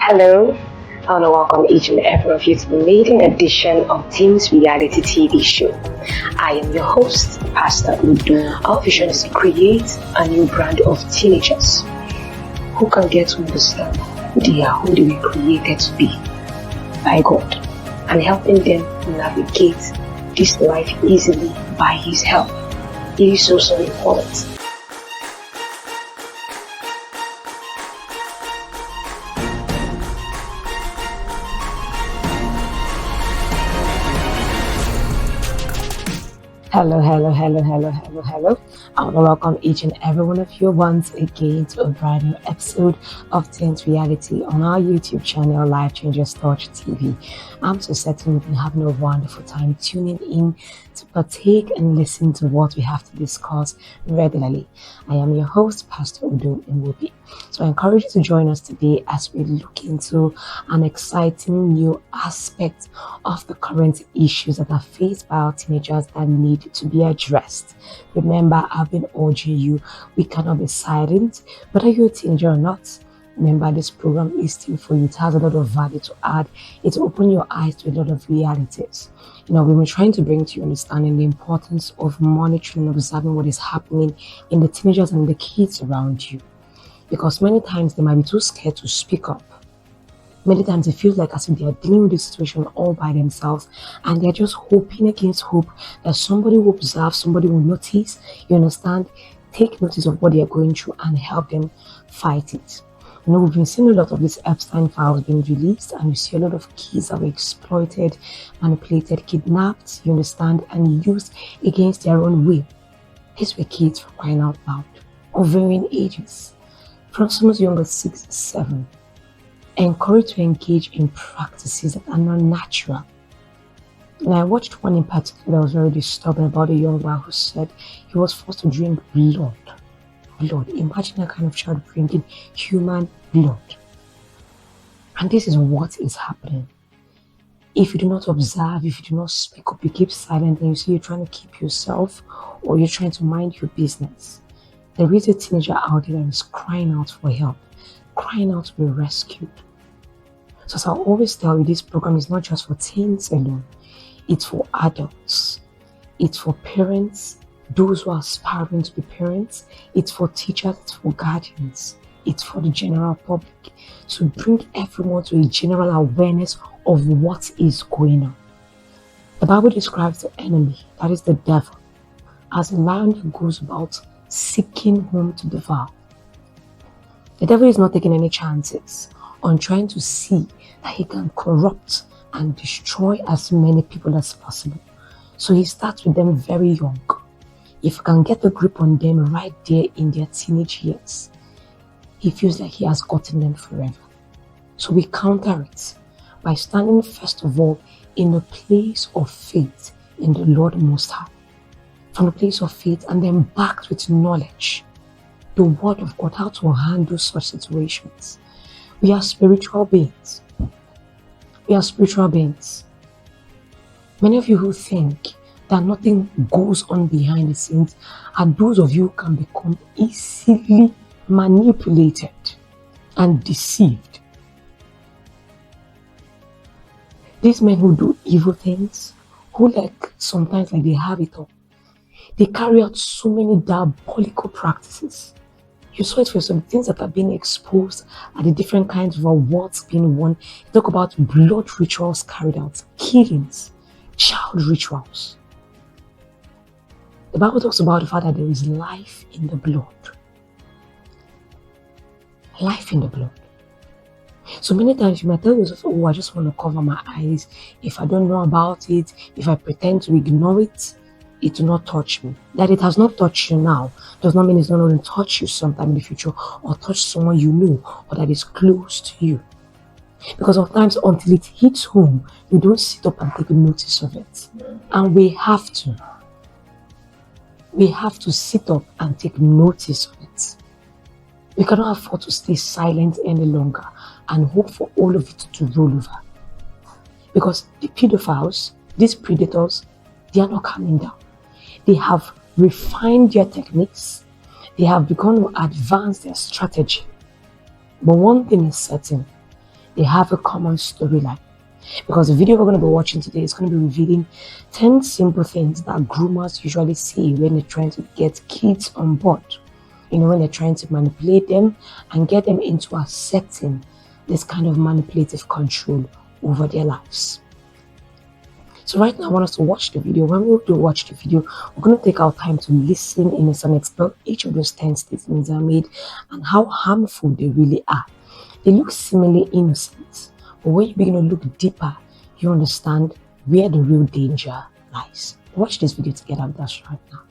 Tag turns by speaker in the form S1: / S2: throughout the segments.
S1: Hello, I want to welcome each and every of you to the maiden edition of Teens Reality TV Show. I am your host, Pastor Udo. Our vision is to create a new brand of teenagers who can get to understand who they are, who they were created to be by God, and helping them navigate this life easily by His help. It is so important. Hello. I want to welcome each and every one of you once again to a brand new episode of Teens Reality on our YouTube channel, Life Changers Touch TV. I'm so certain you've been having a wonderful time tuning in to partake and listen to what we have to discuss regularly. I am your host, Pastor Udo Nwobi. So I encourage you to join us today as we look into an exciting new aspect of the current issues that are faced by our teenagers that need to be addressed. Remember, I've been urging you, we cannot be silent, whether you're a teenager or not. Remember, this program is still for you. It has a lot of value to add. It will open your eyes to a lot of realities. We've been trying to bring to you understanding the importance of monitoring and observing what is happening in the teenagers and the kids around you. Because many times they might be too scared to speak up. Many times it feels like as if they are dealing with the situation all by themselves and they're just hoping against hope that somebody will observe, somebody will notice, you understand, take notice of what they are going through and help them fight it. We've been seeing a lot of these Epstein files being released, and we see a lot of kids that were exploited, manipulated, kidnapped, you understand, and used against their own will. These were kids, for crying out loud, of varying ages, from some as young as 6 to 7, encouraged to engage in practices that are not natural. And I watched one in particular that was very disturbing about a young man who said he was forced to drink blood. Imagine that kind of child drinking human blood. And this is what is happening. If you do not observe, if you do not speak up, you keep silent, and you see you're trying to keep yourself or you're trying to mind your business, there is a teenager out there that is crying out for help, crying out to be rescued. So as I always tell you, this program is not just for teens alone. It's for adults. It's for parents, those who are aspiring to be parents. It's for teachers, it's for guardians. It's for the general public, to bring everyone to a general awareness of what is going on. The Bible describes the enemy, that is the devil, as a lion that goes about seeking whom to devour. The devil is not taking any chances on trying to see that he can corrupt and destroy as many people as possible. So he starts with them very young. If you can get the grip on them right there in their teenage years, he feels like he has gotten them forever. So we counter it by standing first of all in the place of faith in the Lord Most High. From the place of faith, and then backed with knowledge, the word of God, how to handle such situations. We are spiritual beings. Many of you who think that nothing goes on behind the scenes are those of you who can become easily manipulated and deceived. These men who do evil things, who sometimes they have it all, they carry out so many diabolical practices. You saw it for some things that are being exposed at the different kinds of awards being won. You talk about blood rituals carried out, killings, child rituals. The Bible talks about the fact that there is life in the blood. Life in the blood. So many times you might tell yourself, oh, I just want to cover my eyes. If I don't know about it, if I pretend to ignore it, it will not touch me. That it has not touched you now does not mean it's not going to touch you sometime in the future, or touch someone you know or that is close to you. Because sometimes until it hits home, we don't sit up and take notice of it. And we have to. We have to sit up and take notice of it. We cannot afford to stay silent any longer and hope for all of it to roll over. Because the pedophiles, these predators, they are not coming down. They have refined their techniques. They have begun to advance their strategy. But one thing is certain, they have a common storyline. Because the video we're going to be watching today is going to be revealing 10 simple things that groomers usually see when they're trying to get kids on board. When they're trying to manipulate them and get them into accepting this kind of manipulative control over their lives. So right now, I want us to watch the video. When we do watch the video, we're going to take our time to listen in and explore each of those 10 statements are made and how harmful they really are. They look seemingly innocent, but when you begin to look deeper, you understand where the real danger lies. Watch this video together with us right now.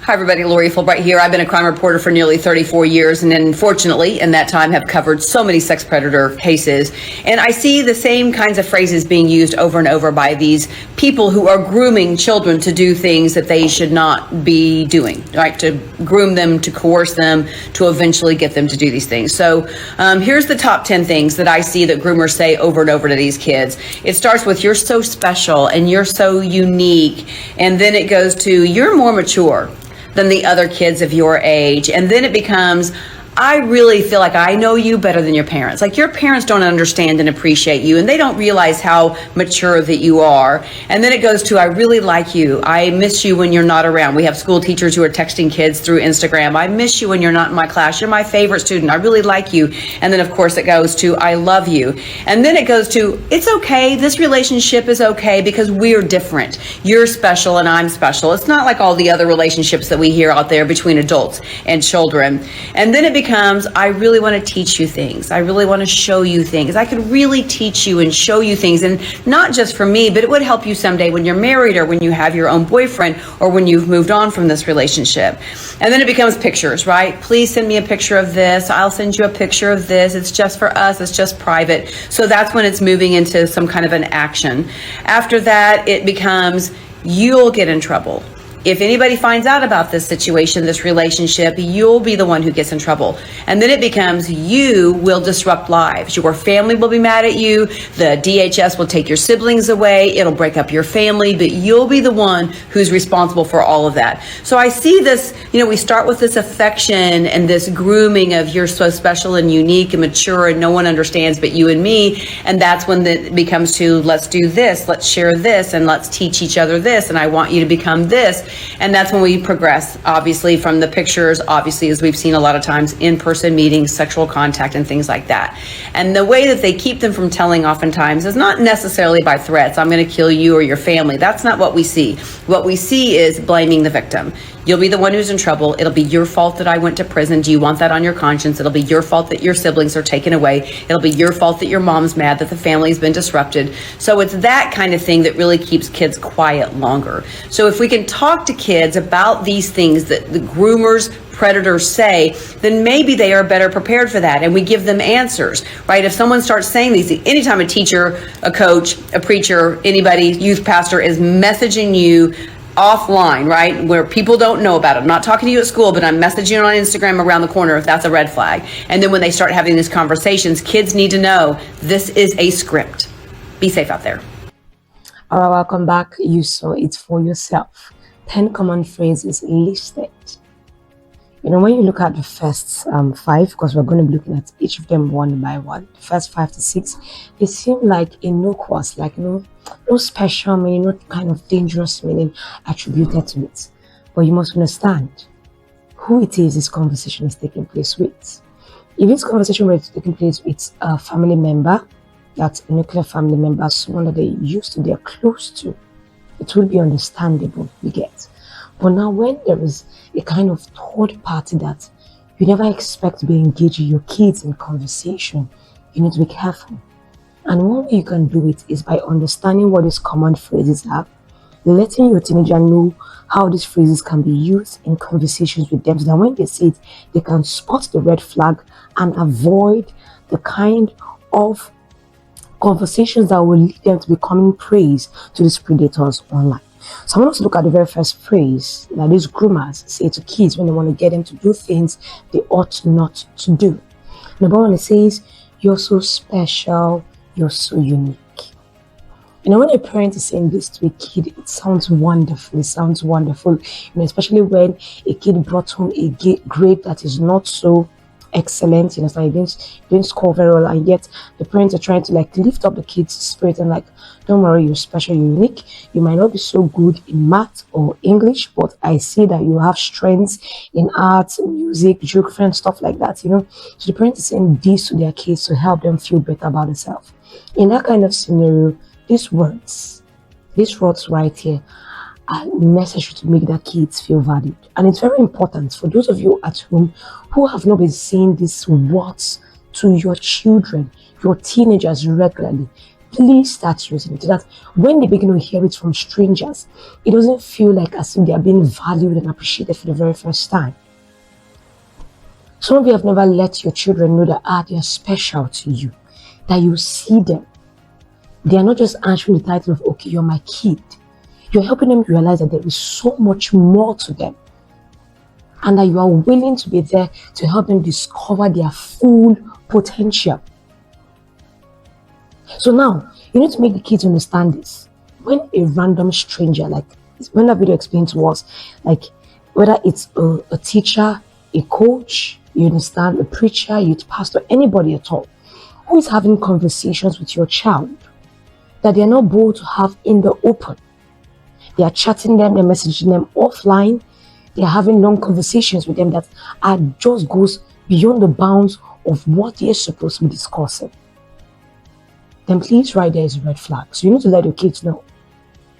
S2: Hi everybody, Lori Fulbright here. I've been a crime reporter for nearly 34 years and unfortunately in that time have covered so many sex predator cases. And I see the same kinds of phrases being used over and over by these people who are grooming children to do things that they should not be doing, right? To groom them, to coerce them, to eventually get them to do these things. So here's the top 10 things that I see that groomers say over and over to these kids. It starts with, you're so special and you're so unique. And then it goes to, you're more mature than the other kids of your age. And then it becomes, I really feel like I know you better than your parents. Like your parents don't understand and appreciate you and they don't realize how mature that you are. And then it goes to, I really like you. I miss you when you're not around. We have school teachers who are texting kids through Instagram. I miss you when you're not in my class. You're my favorite student. I really like you. And then of course it goes to, I love you. And then it goes to, it's okay. This relationship is okay because we're different. You're special and I'm special. It's not like all the other relationships that we hear out there between adults and children. And then it becomes, I really want to teach you things. I really want to show you things. I could really teach you and show you things. And not just for me, but it would help you someday when you're married or when you have your own boyfriend or when you've moved on from this relationship. And then it becomes pictures, right? Please send me a picture of this. I'll send you a picture of this. It's just for us. It's just private. So that's when it's moving into some kind of an action. After that, it becomes, you'll get in trouble. If anybody finds out about this situation, this relationship, you'll be the one who gets in trouble. And then it becomes, you will disrupt lives. Your family will be mad at you. The DHS will take your siblings away. It'll break up your family, but you'll be the one who's responsible for all of that. So I see this, we start with this affection and this grooming of you're so special and unique and mature and no one understands but you and me. And that's when it becomes to, let's do this, let's share this, and let's teach each other this. And I want you to become this. And that's when we progress, obviously, from the pictures, obviously, as we've seen a lot of times, in-person meetings, sexual contact, and things like that. And the way that they keep them from telling oftentimes is not necessarily by threats, I'm going to kill you or your family. That's not what we see. What we see is blaming the victim. You'll be the one who's in trouble. It'll be your fault that I went to prison. Do you want that on your conscience? It'll be your fault that your siblings are taken away. It'll be your fault that your mom's mad, that the family's been disrupted. So it's that kind of thing that really keeps kids quiet longer. So if we can talk to kids about these things that the groomers, predators say, then maybe they are better prepared for that. And we give them answers, right? If someone starts saying these, anytime a teacher, a coach, a preacher, anybody, youth pastor is messaging you offline, right, where people don't know about it. I'm not talking to you at school, but I'm messaging on Instagram around the corner, if that's a red flag. And then when they start having these conversations, kids need to know this is a script. Be safe out there.
S1: All right, welcome back. You saw it for yourself. 10 common phrases listed. When you look at the first 5, because we're going to be looking at each of them one by one, the first 5 to 6, they seem like innocuous, like no special meaning, no kind of dangerous meaning attributed to it. But you must understand who it is this conversation is taking place with. If this conversation is taking place with a family member, that's a nuclear family member, someone that they're used to, they're close to, it will be understandable, you get. But now when there is a kind of third party that you never expect to be engaging your kids in conversation, you need to be careful. And one way you can do it is by understanding what these common phrases are, letting your teenager know how these phrases can be used in conversations with them, so that when they say it, they can spot the red flag and avoid the kind of conversations that will lead them to becoming prey to these predators online. So I want us to look at the very first phrase that these groomers say to kids when they want to get them to do things they ought not to do. Number 1, it says, you're so special, you're so unique. When a parent is saying this to a kid, it sounds wonderful. It sounds wonderful, especially when a kid brought home a grade that is not so excellent, you understand, you didn't score very well, and yet the parents are trying to like lift up the kids' spirit and like, don't worry, you're special, you're unique. You might not be so good in math or English, but I see that you have strengths in arts, music, geography, and stuff like that, you know. So the parents are saying this to their kids to help them feel better about themselves. In that kind of scenario, these words right here are necessary to make their kids feel valued. And it's very important for those of you at home who have not been saying these words to your children, your teenagers regularly. Please start using it so that when they begin to hear it from strangers, it doesn't feel like as if they are being valued and appreciated for the very first time. Some of you have never let your children know that they are special to you, that you see them. They are not just answering the title of, okay, you're my kid. You're helping them realize that there is so much more to them, and that you are willing to be there to help them discover their full potential. So now, you need to make the kids understand this. When a random stranger, like when that video explained to us, like whether it's a teacher, a coach, you understand, a preacher, youth pastor, anybody at all, who is having conversations with your child that they are not bold to have in the open. They are chatting them, they're messaging them offline, they're having long conversations with them that just goes beyond the bounds of what they're supposed to be discussing. Then please, right there is a red flag. So you need to let your kids know.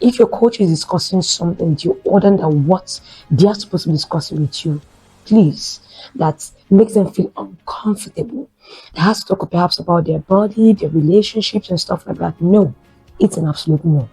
S1: If your coach is discussing something with you other than what they are supposed to be discussing with you, please, that makes them feel uncomfortable. They has to talk perhaps about their body, their relationships and stuff like that. No, it's an absolute no.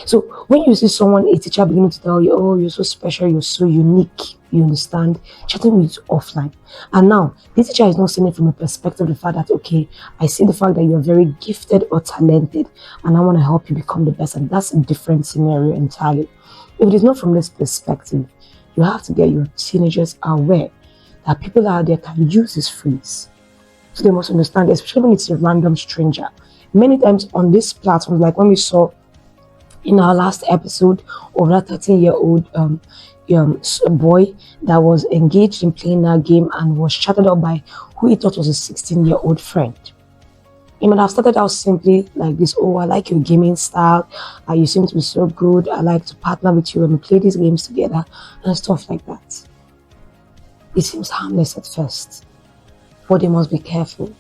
S1: So when you see someone, a teacher beginning to tell you, oh, you're so special, you're so unique, you understand, chatting with you offline. And now, this teacher is not seeing it from a perspective of the fact that, okay, I see the fact that you're very gifted or talented, and I want to help you become the best. And that's a different scenario entirely. If it is not from this perspective, you have to get your teenagers aware that people out there can use this phrase. So they must understand, especially when it's a random stranger. Many times on this platform, like when we saw in our last episode of that 13-year-old boy that was engaged in playing that game and was chatted up by who he thought was a 16-year-old friend. He might have started out simply like this, oh, I like your gaming style, you seem to be so good, I like to partner with you and we play these games together and stuff like that. It seems harmless at first, but they must be careful.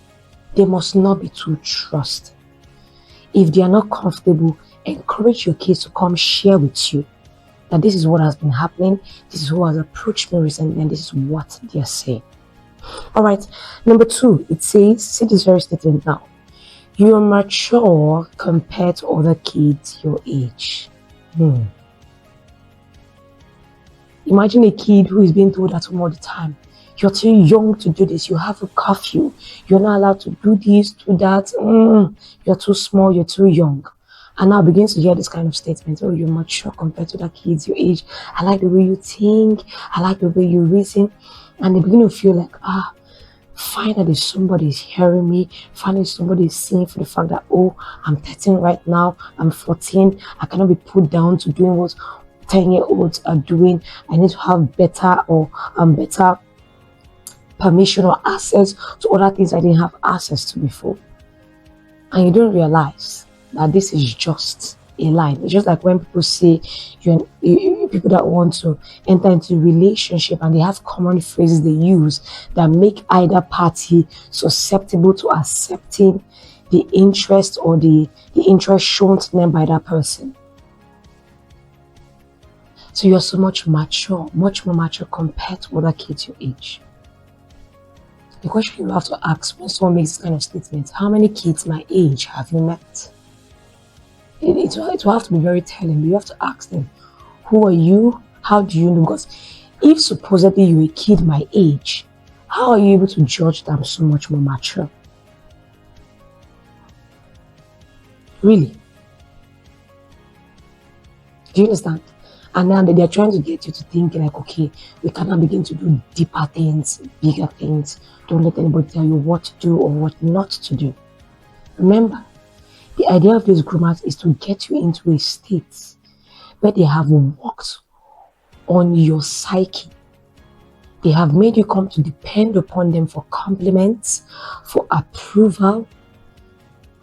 S1: They must not be too trusting. If they are not comfortable, encourage your kids to come share with you that this is what has been happening, this is who has approached me recently, and this is what they are saying. All right, number 2, it says, see this very statement now, you are mature compared to other kids your age. Imagine a kid who is being told at home all the time, you're too young to do this, you have a curfew, you're not allowed to do this, do that, you're too small, you're too young. And now begins to hear this kind of statement, oh, you're mature compared to the kids your age, I like the way you think, I like the way you reason. And they begin to feel like, finally somebody is hearing me, finally somebody is seeing for the fact that, oh, I'm 13 right now, I'm 14, I cannot be put down to doing what 10-year-olds are doing. I need to have better permission or access to other things I didn't have access to before. And you don't realize that this is just a line. It's just like when people say, people that want to enter into a relationship and they have common phrases they use that make either party susceptible to accepting the interest or the interest shown to them by that person. So you're so much more mature compared to other kids your age. The question you have to ask when someone makes this kind of statement, how many kids my age have you met? It will have to be very telling. You have to ask them, who are you? How do you know? Because if supposedly you're a kid my age, how are you able to judge that I'm so much more mature? Really? Do you understand? And now they're trying to get you to think like, okay, we cannot begin to do deeper things, bigger things. Don't let anybody tell you what to do or what not to do. Remember, the idea of these groomers is to get you into a state where they have worked on your psyche. They have made you come to depend upon them for compliments, for approval.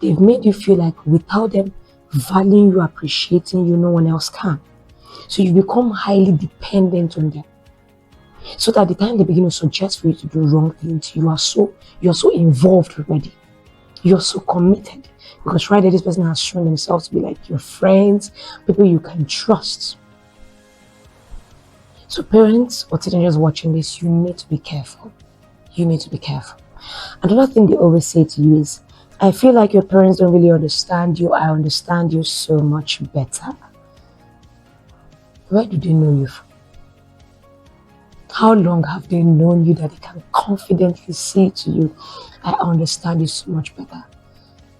S1: They've made you feel like without them valuing you, appreciating you, no one else can. So you become highly dependent on them. So that at the time they begin to suggest for you to do wrong things, you're so involved already. You're so committed. Because right there, this person has shown themselves to be like your friends, people you can trust. So parents or teenagers watching this, you need to be careful. You need to be careful. Another thing they always say to you is, I feel like your parents don't really understand you. I understand you so much better. Where do they know you from? How long have they known you that they can confidently say to you, I understand you so much better?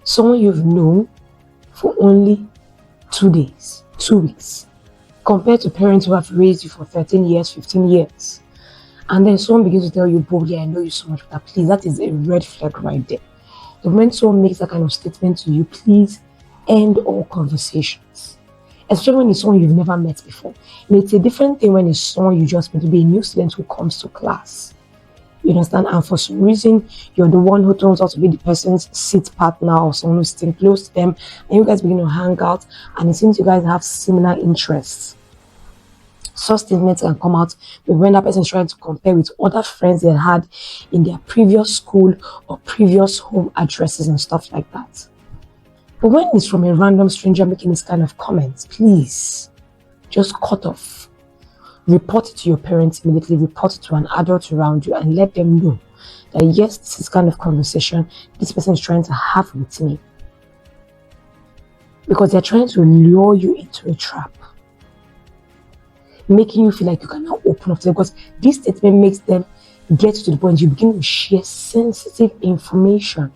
S1: Someone you've known for only 2 days, 2 weeks, compared to parents who have raised you for 13 years, 15 years. And then someone begins to tell you boldly, I know you so much better. Please, that is a red flag right there. The moment someone makes that kind of statement to you, please end all conversations. Especially when it's someone you've never met before. And it's a different thing when it's someone you just met, to be a new student who comes to class. You understand? And for some reason, you're the one who turns out to be the person's seat partner or someone who's sitting close to them. And you guys begin to hang out. And it seems you guys have similar interests. Such statements can come out when that person is trying to compare with other friends they had in their previous school or previous home addresses and stuff like that. But when it's from a random stranger making this kind of comments, please just cut off. Report it to your parents immediately, report it to an adult around you and let them know that yes, this is kind of conversation this person is trying to have with me. Because they're trying to lure you into a trap, making you feel like you cannot open up to them, because this statement makes them get to the point you begin to share sensitive information.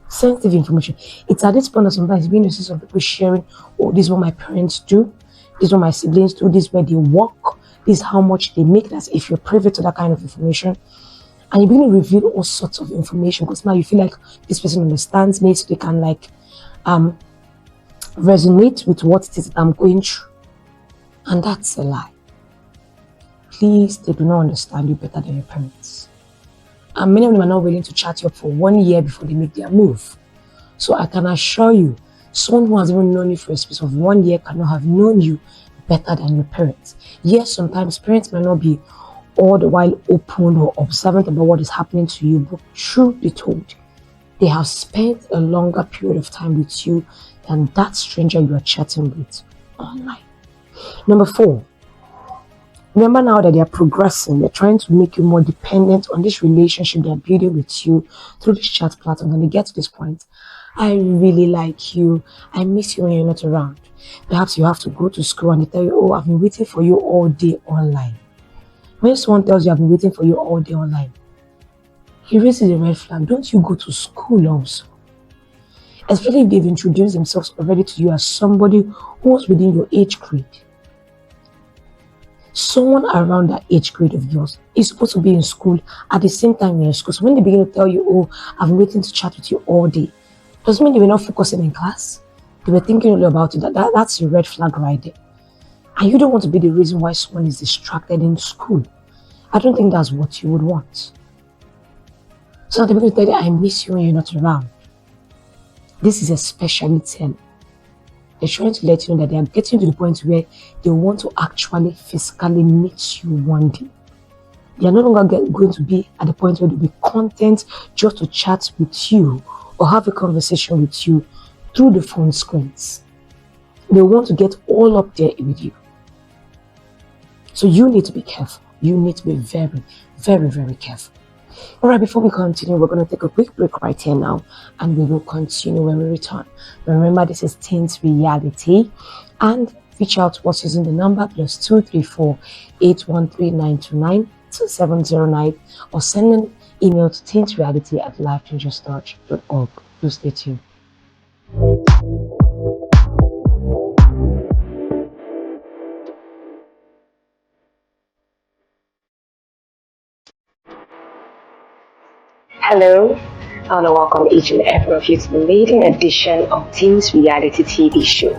S1: It's at this point that sometimes you begin to see some people sharing, oh, this is what my parents do, this is what my siblings do, this is where they work, this is how much they make. That's if you're privy to that kind of information. And you begin to reveal all sorts of information because now you feel like this person understands me, so they can like resonate with what it is that I'm going through. And that's a lie. Please, they do not understand you better than your parents. And many of them are not willing to chat you up for 1 year before they make their move. So I can assure you, someone who has even known you for a space of 1 year cannot have known you better than your parents. Yes, sometimes parents may not be all the while open or observant about what is happening to you, but truth be told, they have spent a longer period of time with you than that stranger you are chatting with online. Number 4, remember now that they are progressing, they're trying to make you more dependent on this relationship they're building with you through this chat platform. And they get to this point, I really like you, I miss you when you're not around. Perhaps you have to go to school and they tell you, oh, I've been waiting for you all day online. When someone tells you I've been waiting for you all day online, he raises a red flag. Don't you go to school also? Especially if they've introduced themselves already to you as somebody who was within your age grade. Someone around that age grade of yours is supposed to be in school at the same time you're in school. So when they begin to tell you, oh, I've been waiting to chat with you all day, doesn't mean they were not focusing in class. They were thinking only about it. That's a red flag right there. And you don't want to be the reason why someone is distracted in school. I don't think that's what you would want. So they're going to tell you, I miss you when you're not around. This is especially telling. They're trying to let you know that they are getting to the point where they want to actually physically meet you one day. They are no longer going to be at the point where they'll be content just to chat with you or have a conversation with you through the phone screens. They want to get all up there with you. So you need to be careful. You need to be very, very, very careful. All right, before we continue, we're going to take a quick break right here now, and we will continue when we return. Remember, this is Teens Reality, and reach out to us using the number +234 813 929 2709, or send an email to teensreality@lifechangerstorage.org. Do stay tuned. Hello, I want to welcome each and every of you to the maiden edition of Teens Reality TV show.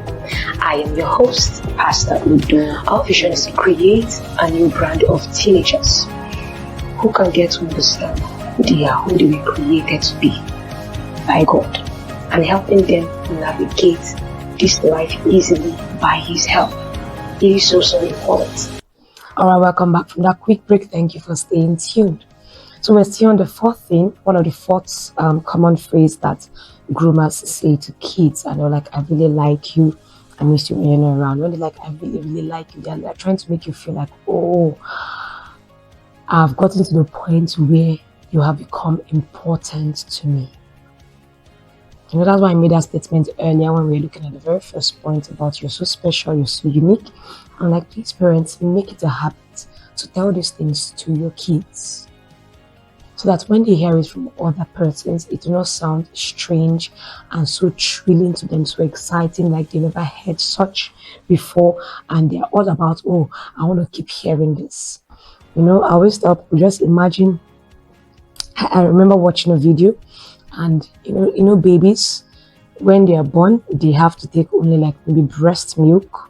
S1: I am your host, Pastor Udo. Our vision is to create a new brand of teenagers
S3: who can get to understand who they are, who they were created to be by God, and helping them navigate this life easily by His help. It is so important.
S1: All right, welcome back from that quick break. Thank you for staying tuned. So we're still on the fourth thing, one of the fourth common phrase that groomers say to kids. And they're like, I really like you. I miss you when you're not around. When they're like, I really, really like you, they're trying to make you feel like, oh, I've gotten to the point where you have become important to me. You know, that's why I made that statement earlier when we were looking at the very first point about you're so special, you're so unique. And like, please, parents, make it a habit to tell these things to your kids, so that when they hear it from other persons, it will not sound strange and so thrilling to them, so exciting, like they never heard such before, and they're all about, oh, I want to keep hearing this. You know, I always tell people, just imagine, I remember watching a video, and you know, babies, when they are born, they have to take only like maybe breast milk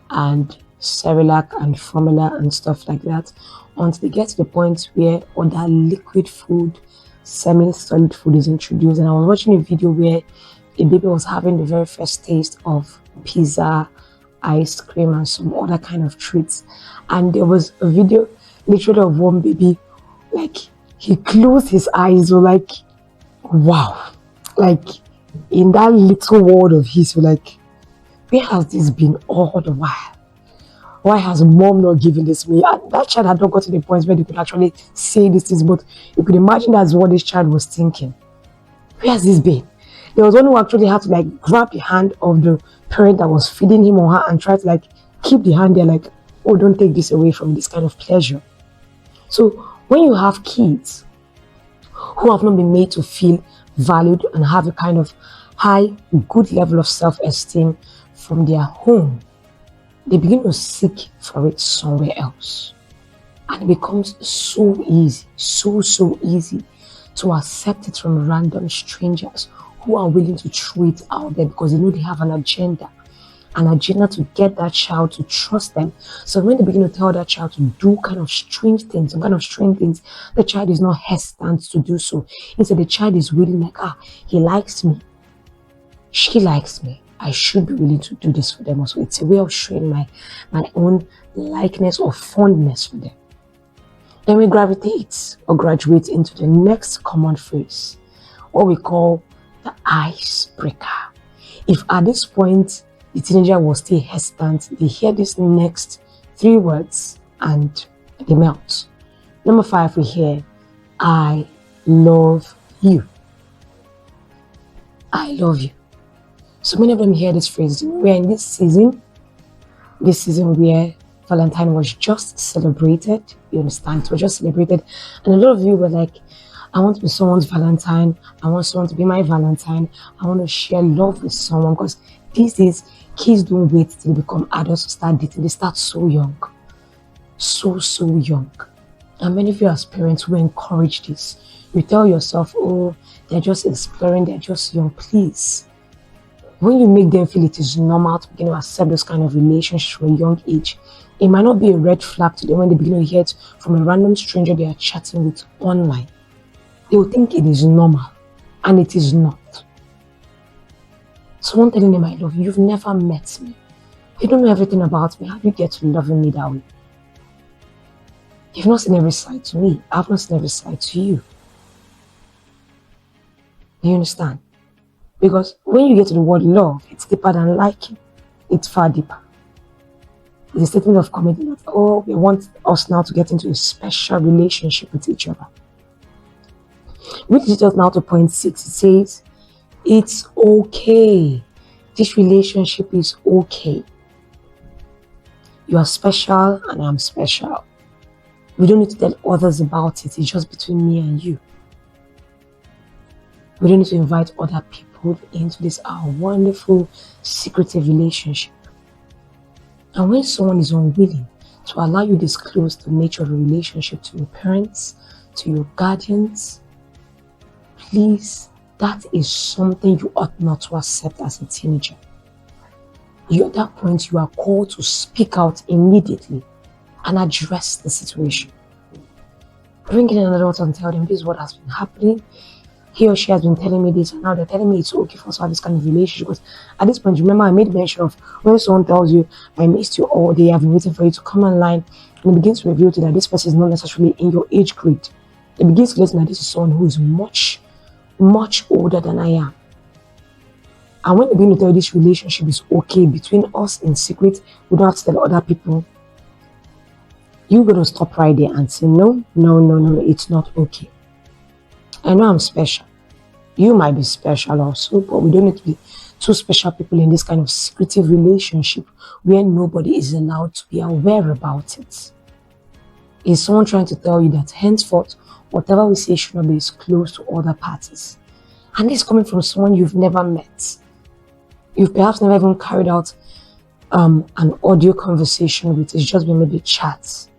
S1: and Cerelac and formula and stuff like that, until they get to the point where other liquid food, semi-solid food is introduced. And I was watching a video where a baby was having the very first taste of pizza, ice cream, and some other kind of treats. And there was a video literally of one baby, like, he closed his eyes, or like, wow, like, in that little world of his, like, where has this been all the while? Why has mom not given this me? And that child had not got to the point where they could actually say these things, but you could imagine that's what this child was thinking. Where has this been? There was one who actually had to like grab the hand of the parent that was feeding him or her and try to like keep the hand there, like, oh, don't take this away from this kind of pleasure. So when you have kids who have not been made to feel valued and have a kind of high, good level of self-esteem from their home, they begin to seek for it somewhere else. And it becomes so easy, so easy to accept it from random strangers who are willing to throw it out there because they know they have an agenda to get that child to trust them. So when they begin to tell that child to do kind of strange things, the child is not hesitant to do so. Instead, the child is willing, like, he likes me, she likes me, I should be willing to do this for them also. It's a way of showing my own likeness or fondness for them. Then we gravitate or graduate into the next common phrase, what we call the icebreaker. If at this point the teenager was still hesitant, they hear this next three words and they melt. Number 5, we hear, I love you. I love you. So many of them hear this phrase. We're in this season where Valentine was just celebrated. You understand? It was just celebrated. And a lot of you were like, I want to be someone's Valentine. I want someone to be my Valentine. I want to share love with someone. Because these days, kids don't wait till they become adults to start dating. They start so young. So young. And many of you as parents who encourage this, you tell yourself, oh, they're just exploring, they're just young. Please. When you make them feel it is normal to begin to accept this kind of relationship from a young age, it might not be a red flag to them when they begin to hear it from a random stranger they are chatting with online. They will think it is normal, and it is not. Someone telling them I love you, you've never met me. You don't know everything about me. How do you get to loving me that way? You've not seen every side to me. I've not seen every side to you. You understand? Because when you get to the word love, it's deeper than liking. It's far deeper. It's a statement of commitment that, oh, we want us now to get into a special relationship with each other. Which leads us now to point 6. It says, it's okay. This relationship is okay. You are special and I'm special. We don't need to tell others about it. It's just between me and you. We don't need to invite other people into this our wonderful secretive relationship. And when someone is unwilling to allow you disclose the nature of a relationship to your parents, to your guardians, please, that is something you ought not to accept as a teenager. At that point, you are called to speak out immediately and address the situation. bring in an adult and tell them this is what has been happening. He or she has been telling me this, and now they're telling me it's okay for us to have this kind of relationship. Because at this point, remember, I made mention of when someone tells you, I missed you all day, I've been waiting for you to come online, and it begins to reveal to you that this person is not necessarily in your age grade. It begins to listen that this is someone who is much, much older than I am. And when they begin to tell you this relationship is okay between us in secret, we don't have to tell other people, you're going to stop right there and say, no, it's not okay. I know I'm special. You might be special also, but we don't need to be two special people in this kind of secretive relationship where nobody is allowed to be aware about it. Is someone trying to tell you that henceforth, whatever we say should not be disclosed to other parties? And this is coming from someone you've never met. You've perhaps never even carried out an audio conversation with. It's just been maybe chats.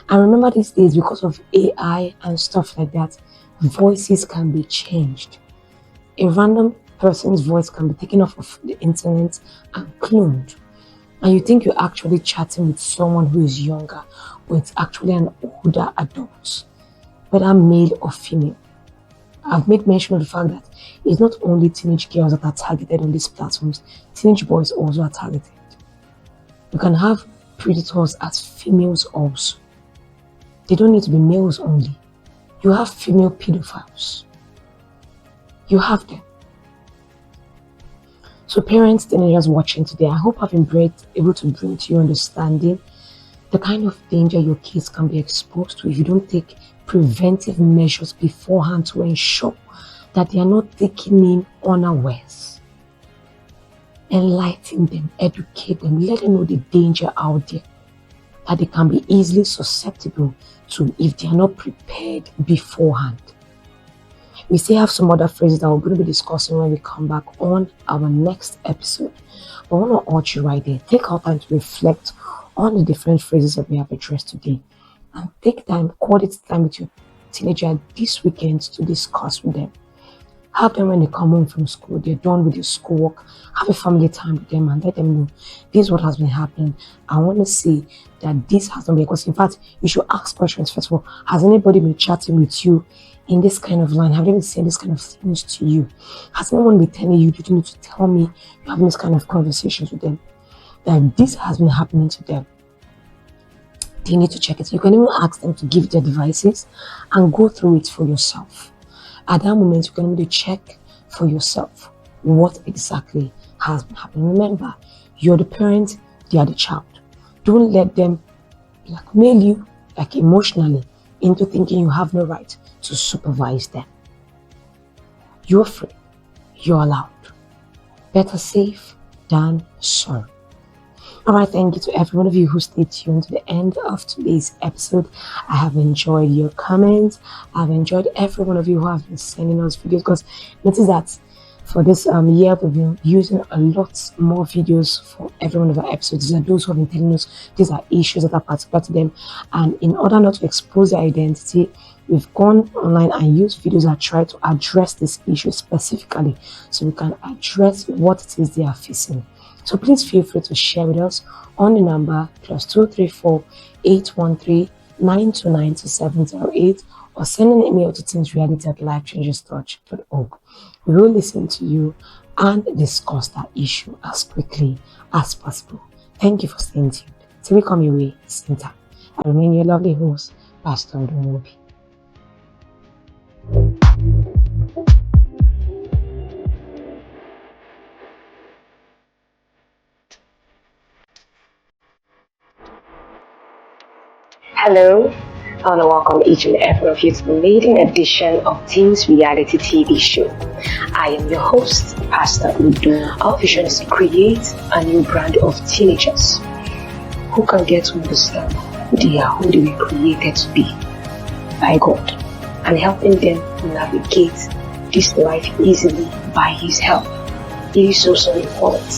S1: And remember these days, because of AI and stuff like that, voices can be changed. A random person's voice can be taken off of the internet and cloned. And you think you're actually chatting with someone who is younger, but it's actually an older adult, whether male or female. I've made mention of the fact that it's not only teenage girls that are targeted on these platforms, teenage boys also are targeted. You can have predators as females also. They don't need to be males only. You have female pedophiles. You have them. So parents, teenagers watching today, I hope I've been able to bring to your understanding the kind of danger your kids can be exposed to if you don't take preventive measures beforehand to ensure that they are not taken in unawares. Enlighten them, educate them, let them know the danger out there that they can be easily susceptible to if they are not prepared beforehand. We still have some other phrases that we're going to be discussing when we come back on our next episode. But I want to urge you right there, take out time to reflect on the different phrases that we have addressed today. And take time, quality time with your teenager this weekend to discuss with them. Have them when they come home from school, they're done with their schoolwork, have a family time with them and let them know this is what has been happening. I want to see that this has not been, because in fact, you should ask questions first of all. Has anybody been chatting with you in this kind of line? Have they been saying this kind of things to you? Has anyone been telling you, you need to tell me you're having this kind of conversations with them? That this has been happening to them. They need to check it. You can even ask them to give their devices and go through it for yourself. At that moment, you can really check for yourself what exactly has been happening. Remember, you're the parent, they are the child. Don't let them blackmail you, like emotionally, into thinking you have no right to supervise them. You're free. You're allowed. Better safe than sorry. Alright, thank you to every one of you who stayed tuned to the end of today's episode. I have enjoyed your comments. I've enjoyed every one of you who have been sending us videos, because notice that for this year we've been using a lot more videos for every one of our episodes. These are those who have been telling us these are issues that are particular to them, and in order not to expose their identity, we've gone online and used videos that try to address this issue specifically so we can address what it is they are facing. So please feel free to share with us on the number +234 813 929 2708, or send an email to teensreality@lifechangestorch.org. We will listen to you and discuss that issue as quickly as possible. Thank you for staying tuned. Till we come your way, same time. I remain your lovely host, Pastor Odumobi.
S3: Hello, I want to welcome each and every one of you to the maiden edition of Teens Reality TV show. I am your host, Pastor Udo. Our vision is to create a new brand of teenagers who can get to understand who they are, who they were created to be by God, and helping them navigate this life easily by His help. It is so important